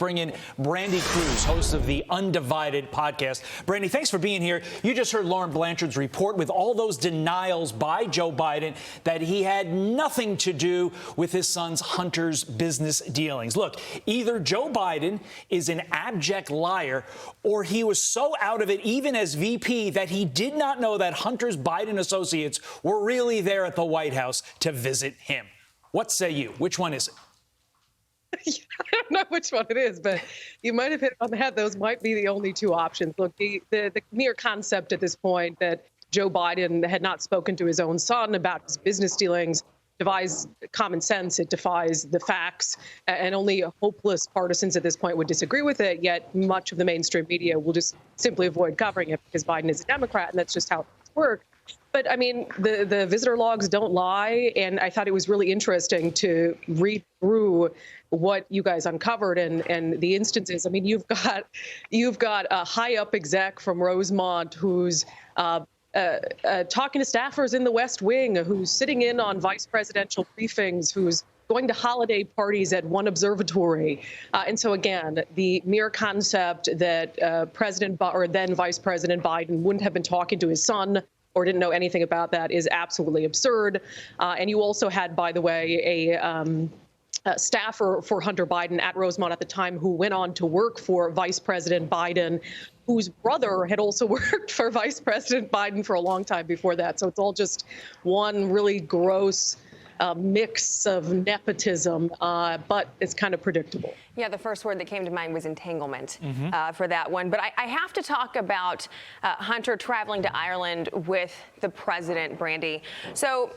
bring in Brandi Kruse, host of the Undivided podcast. Brandi, thanks for being here. You just heard Lauren Blanchard's report with all those denials by Joe Biden that he had nothing to do with his son's Hunter's business dealings. Look, either Joe Biden is an abject liar or he was so out of it, even as VP, that he did not know that Hunter's Biden associates were really there at the White House to visit him. What say you? Which one is it? I don't know which one it is, but you might have hit on the head. Those might be the only two options. Look, the mere concept at this point that Joe Biden had not spoken to his own son about his business dealings defies common sense. It defies the facts, and only hopeless partisans at this point would disagree with it. Yet much of the mainstream media will just simply avoid covering it because Biden is a Democrat, and that's just how things work. But, I mean, the visitor logs don't lie, and I thought it was really interesting to read through what you guys uncovered and the instances. I mean, you've got a high-up exec from Rosemont who's talking to staffers in the West Wing, who's sitting in on vice presidential briefings, who's going to holiday parties at one observatory. And so, again, the mere concept that then Vice President Biden wouldn't have been talking to his son or didn't know anything about that is absolutely absurd. And you also had, by the way, a staffer for Hunter Biden at Rosemont at the time who went on to work for Vice President Biden, whose brother had also worked for Vice President Biden for a long time before that. So it's all just one really gross mix of nepotism, but it's kind of predictable. Yeah, the first word that came to mind was entanglement for that one. But I have to talk about Hunter traveling to Ireland with the president, Brandi. So,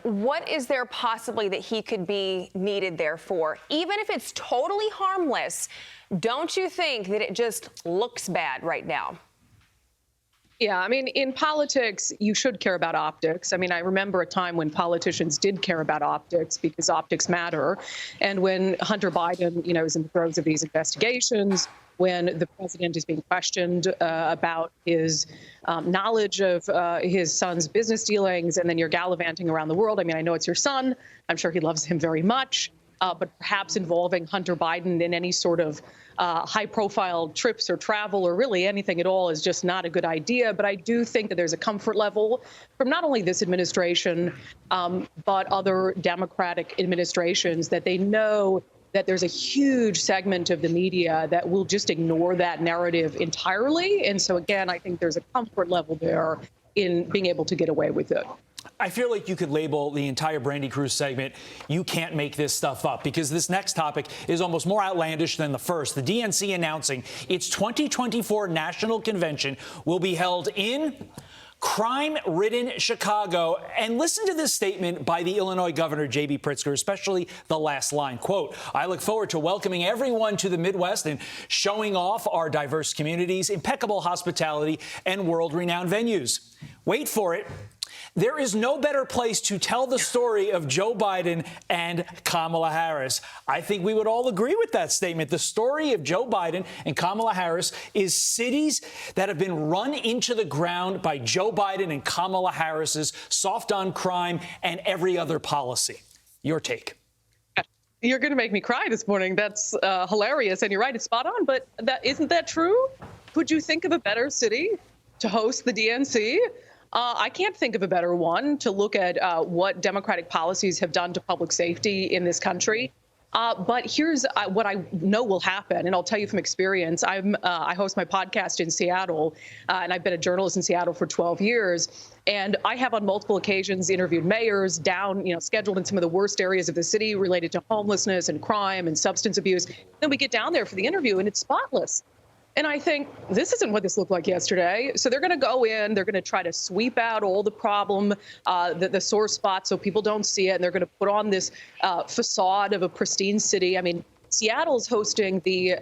what is there possibly that he could be needed there for? Even if it's totally harmless, don't you think that it just looks bad right now? Yeah, I mean, in politics, you should care about optics. I mean, I remember a time when politicians did care about optics because optics matter. And when Hunter Biden, is in the throes of these investigations, when the president is being questioned about his knowledge of his son's business dealings, and then you're gallivanting around the world. I mean, I know it's your son. I'm sure he loves him very much. But perhaps involving Hunter Biden in any sort of high-profile trips or travel or really anything at all is just not a good idea. But I do think that there's a comfort level from not only this administration, but other Democratic administrations that they know that there's a huge segment of the media that will just ignore that narrative entirely. And so, again, I think there's a comfort level there in being able to get away with it. I feel like you could label the entire Brandi Kruse segment, "You can't make this stuff up," because this next topic is almost more outlandish than the first. The DNC announcing its 2024 national convention will be held in crime-ridden Chicago. And listen to this statement by the Illinois Governor, J.B. Pritzker, especially the last line. Quote, "I look forward to welcoming everyone to the Midwest and showing off our diverse communities, impeccable hospitality, and world-renowned venues." Wait for it. There is no better place to tell the story of Joe Biden and Kamala Harris. I think we would all agree with that statement. The story of Joe Biden and Kamala Harris is cities that have been run into the ground by Joe Biden and Kamala Harris's soft on crime and every other policy. Your take. You're going to make me cry this morning. That's hilarious. And you're right, it's spot on. But isn't that true? Could you think of a better city to host the DNC? I can't think of a better one to look at what Democratic policies have done to public safety in this country. But here's what I know will happen, and I'll tell you from experience. I host my podcast in Seattle, and I've been a journalist in Seattle for 12 years. And I have on multiple occasions interviewed mayors scheduled in some of the worst areas of the city related to homelessness and crime and substance abuse. Then we get down there for the interview, and it's spotless. And I think this isn't what this looked like yesterday. So they're going to go in, they're going to try to sweep out all the problem, the sore spots so people don't see it. And they're going to put on this facade of a pristine city. I mean, Seattle's hosting the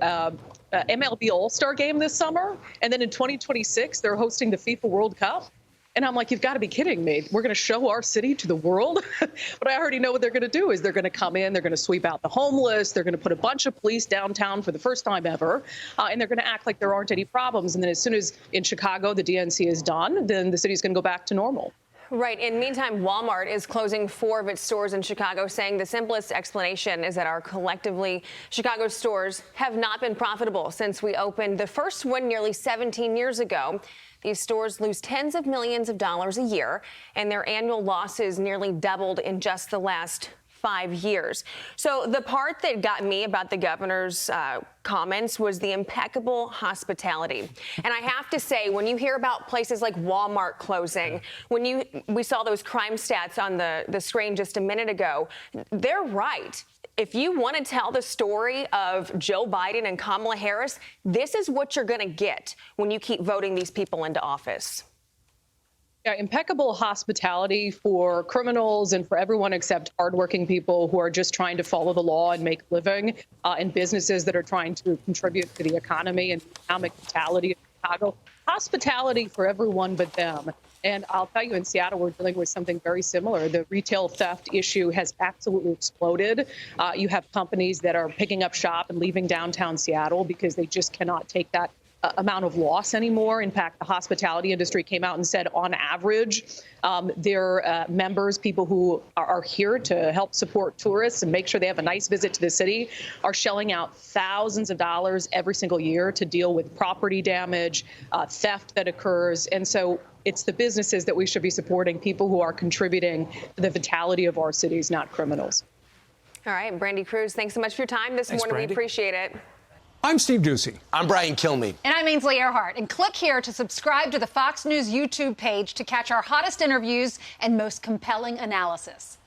MLB All-Star game this summer. And then in 2026, they're hosting the FIFA World Cup. And I'm like, you've got to be kidding me. We're going to show our city to the world. But I already know what they're going to do is they're going to come in, they're going to sweep out the homeless, they're going to put a bunch of police downtown for the first time ever, and they're going to act like there aren't any problems. And then as soon as in Chicago the DNC is done, then the city's going to go back to normal. Right. In the meantime, Walmart is closing 4 of its stores in Chicago, saying the simplest explanation is that our collectively Chicago stores have not been profitable since we opened the first one nearly 17 years ago. These stores lose tens of millions of dollars a year, and their annual losses nearly doubled in just the last 5 years. So the part that got me about the governor's comments was the impeccable hospitality. And I have to say, when you hear about places like Walmart closing, when we saw those crime stats on the screen just a minute ago, they're right. If you want to tell the story of Joe Biden and Kamala Harris, this is what you're going to get when you keep voting these people into office. Yeah, impeccable hospitality for criminals and for everyone except hardworking people who are just trying to follow the law and make a living, and businesses that are trying to contribute to the economy and economic vitality of Chicago. Hospitality for everyone but them. And I'll tell you, in Seattle, we're dealing with something very similar. The retail theft issue has absolutely exploded. You have companies that are picking up shop and leaving downtown Seattle because they just cannot take that amount of loss anymore. In fact, the hospitality industry came out and said, on average, their members, people who are here to help support tourists and make sure they have a nice visit to the city, are shelling out thousands of dollars every single year to deal with property damage, theft that occurs. And so it's the businesses that we should be supporting, people who are contributing to the vitality of our cities, not criminals. All right, Brandi Kruse, thanks so much for your time this morning. Brandi. We appreciate it. I'm Steve Ducey. I'm Brian Kilmeade. And I'm Ainsley Earhart. And click here to subscribe to the Fox News YouTube page to catch our hottest interviews and most compelling analysis.